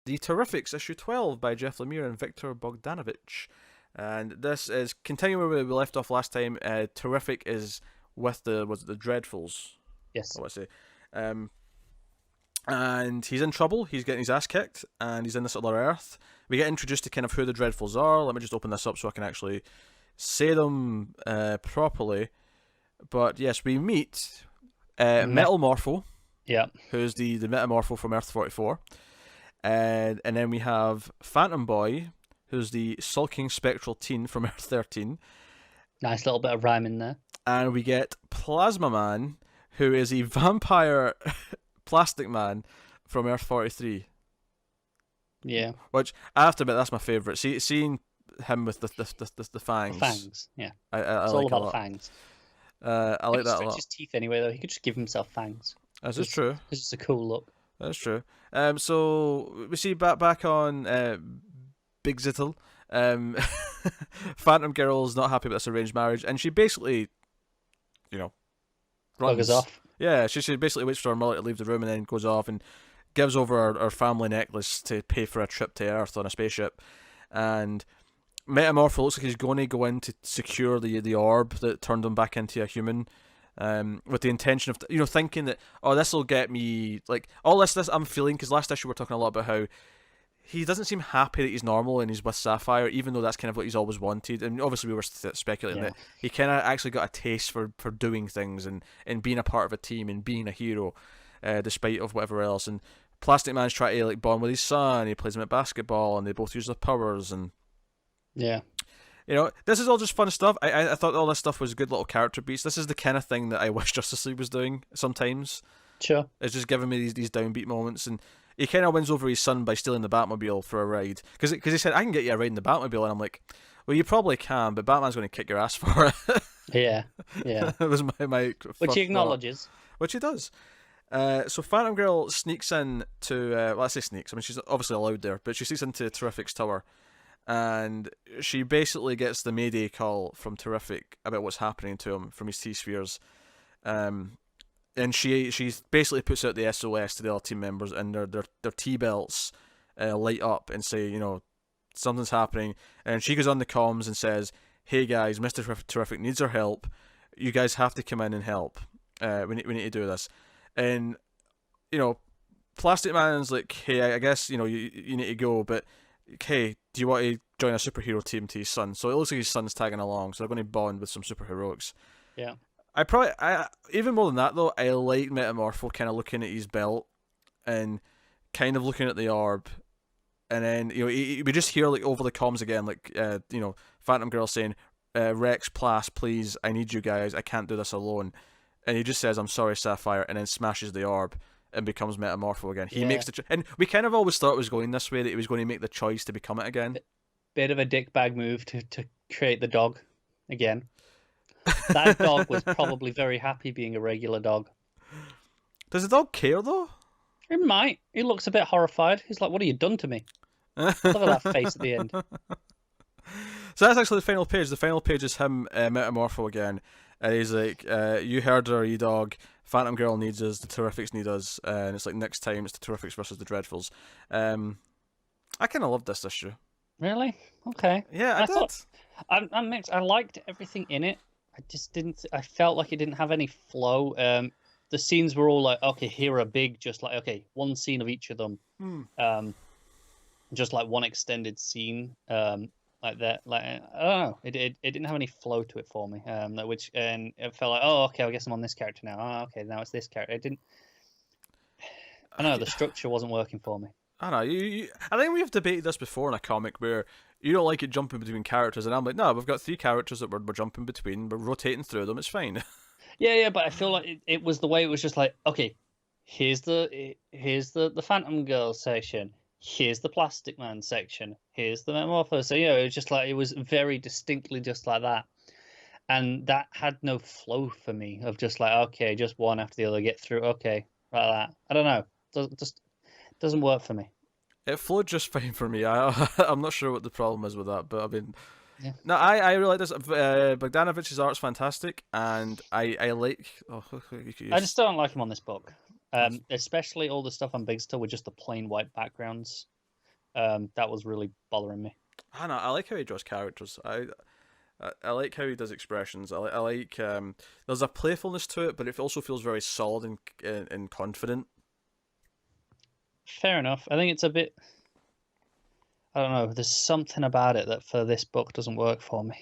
The Terrifics, issue 12 by Jeff Lemire and Victor Bogdanovich. And this is continuing where we left off last time. Terrific is with the Dreadfuls. Yes. What I say. And he's in trouble. He's getting his ass kicked, and he's in this other Earth. We get introduced to kind of who the Dreadfuls are. Let me just open this up so I can actually say them properly. But yes, we meet Metal Morpho. Yeah. Who's the Metamorpho from Earth 44. And then we have Phantom Boy, who's the sulking spectral teen from Earth 13. Nice little bit of rhyme in there. And we get Plasma Man, who is a vampire plastic man from Earth 43. Yeah. Which, I have to admit, that's my favourite. Seeing him with the fangs. The fangs, yeah. I it's like all about a lot. The fangs. I like that a lot. His teeth anyway, though. He could just give himself fangs. This is true. Because it's a cool look. That's true. So we see back on Big Zittle. Phantom Girl's not happy with this arranged marriage, and she basically, runs. Buggers off. Yeah, she basically waits for her mother to leave the room and then goes off and gives over her family necklace to pay for a trip to Earth on a spaceship. And Metamorpho looks like he's going to go in to secure the orb that turned him back into a human. With the intention of thinking that this will get me all this I'm feeling, because last issue we were talking a lot about how he doesn't seem happy that he's normal and he's with Sapphire, even though that's kind of what he's always wanted. And obviously we were speculating that he kind of actually got a taste for doing things and being a part of a team and being a hero, despite of whatever else. And Plastic Man's trying to bond with his son. He plays him at basketball, and they both use their powers. And this is all just fun stuff. I thought all this stuff was good little character beats. This is the kind of thing that I wish Justice League was doing sometimes. Sure. It's just giving me these downbeat moments. And he kind of wins over his son by stealing the Batmobile for a ride. Because he said, I can get you a ride in the Batmobile. And I'm like, well, you probably can, but Batman's going to kick your ass for it. Yeah. That was my Which he acknowledges. Thought. Which he does. So Phantom Girl sneaks in to... I say sneaks. I mean, she's obviously allowed there. But she sneaks into Terrific's tower. And she basically gets the Mayday call from Terrific about what's happening to him from his T-spheres. And she basically puts out the SOS to the other team members, and their T-belts light up and say, something's happening. And she goes on the comms and says, hey guys, Mr. Terrific needs our help. You guys have to come in and help. We need to do this. And, Plastic Man's like, hey, I guess, you need to go, but... hey, do you want to join a superhero team to his son? So it looks like his son's tagging along, so they're going to bond with some superheroics. Yeah. I even more than that though, I like Metamorpho kind of looking at his belt and kind of looking at the orb, and then we just hear over the comms again, Phantom Girl saying, Rex, Plas, please, I need you guys, I can't do this alone. And he just says, I'm sorry, Sapphire, and then smashes the orb and becomes Metamorpho again. He makes and we kind of always thought it was going this way, that he was going to make the choice to become it again. Bit of a dickbag move to create the dog again. That dog was probably very happy being a regular dog. Does the dog care though? He might. He looks a bit horrified. He's like, what have you done to me? Look at that face at the end. So that's actually the final page. The final page is him Metamorpho again. And he's like, you heard her, E-Dog. Phantom Girl needs us, the Terrifics need us, and it's like next time it's the Terrifics versus the Dreadfuls. I kind of loved this issue. Really? Okay. Yeah, I did. I'm mixed. I liked everything in it. I just didn't. I felt like it didn't have any flow. The scenes were all like, okay, here are big, just like okay, one scene of each of them. Just like one extended scene. Like that, I don't know. It didn't have any flow to it for me. And it felt like, oh, okay, I guess I'm on this character now. Oh, okay, now it's this character. It didn't. I don't know. The structure wasn't working for me. I don't know. I think we've debated this before in a comic where you don't like it jumping between characters, and I'm like, no, we've got 3 characters that we're jumping between, we're rotating through them. It's fine. Yeah, but I feel like it was the way it was just like, okay, here's the Phantom Girl section. Here's the Plastic Man section. Here's the Metamorpho. So, it was just like, it was very distinctly just like that. And that had no flow for me of just like, okay, just one after the other, get through. Okay, like that. I don't know. Just doesn't work for me. It flowed just fine for me. I'm not sure what the problem is with that, but I mean, no, I really like this. Bogdanovich's art's fantastic, and I like. I just don't like him on this book. Especially all the stuff on Big Still with just the plain white backgrounds. that was really bothering me. I know. I like how he draws characters. I like how he does expressions. I like there's a playfulness to it, but it also feels very solid and confident. Fair enough. I think it's a bit. I don't know. There's something about it that for this book doesn't work for me.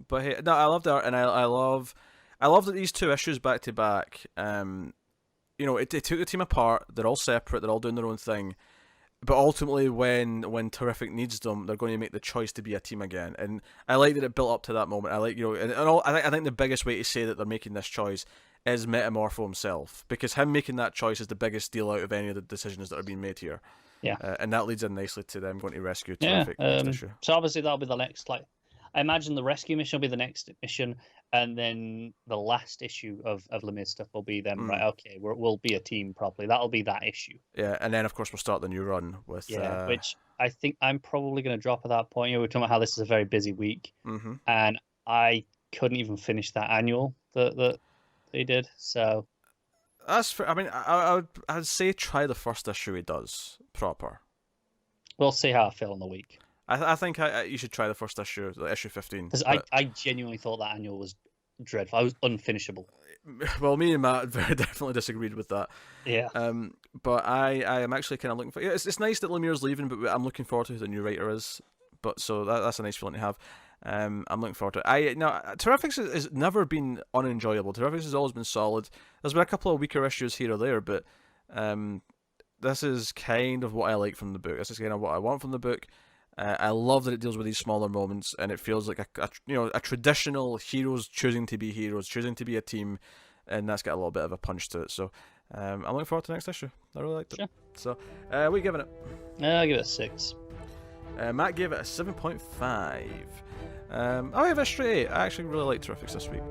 But hey, no, I love the art, and I love that these two issues back to back. It took the team apart. They're all separate. They're all doing their own thing. But ultimately, when Terrific needs them, they're going to make the choice to be a team again. And I like that it built up to that moment. I like, I think the biggest way to say that they're making this choice is Metamorpho himself, because him making that choice is the biggest deal out of any of the decisions that are being made here. Yeah, and that leads in nicely to them going to rescue Terrific next issue. So obviously that'll be the next. I imagine the rescue mission will be the next mission, and then the last issue of Lemire stuff will be them. Right, okay, we'll be a team properly. That'll be that issue. Yeah, and then of course we'll start the new run with. Which I think I'm probably going to drop at that point. We're talking about how this is a very busy week, and I couldn't even finish that annual that they did. So that's fair. I mean, I'd say try the first issue he does proper. We'll see how I feel in the week. I think you should try the first issue, issue 15. Because I genuinely thought that annual was dreadful. I was unfinishable. Well, me and Matt very definitely disagreed with that. Yeah. But I am actually kind of looking for. Yeah, it's nice that Lemire's leaving, but I'm looking forward to who the new writer is. But so that's a nice feeling to have. I'm looking forward to it. Terrifics has never been unenjoyable. Terrifics has always been solid. There's been a couple of weaker issues here or there, but this is kind of what I like from the book. This is kind of what I want from the book. I love that it deals with these smaller moments, and it feels like a traditional heroes choosing to be heroes, choosing to be a team, and that's got a little bit of a punch to it. So I'm looking forward to the next issue. I really liked it. Sure. So what are you giving it? I'll give it a 6. Matt gave it a 7.5. I'll give it a straight 8. I actually really liked Terrifics this week.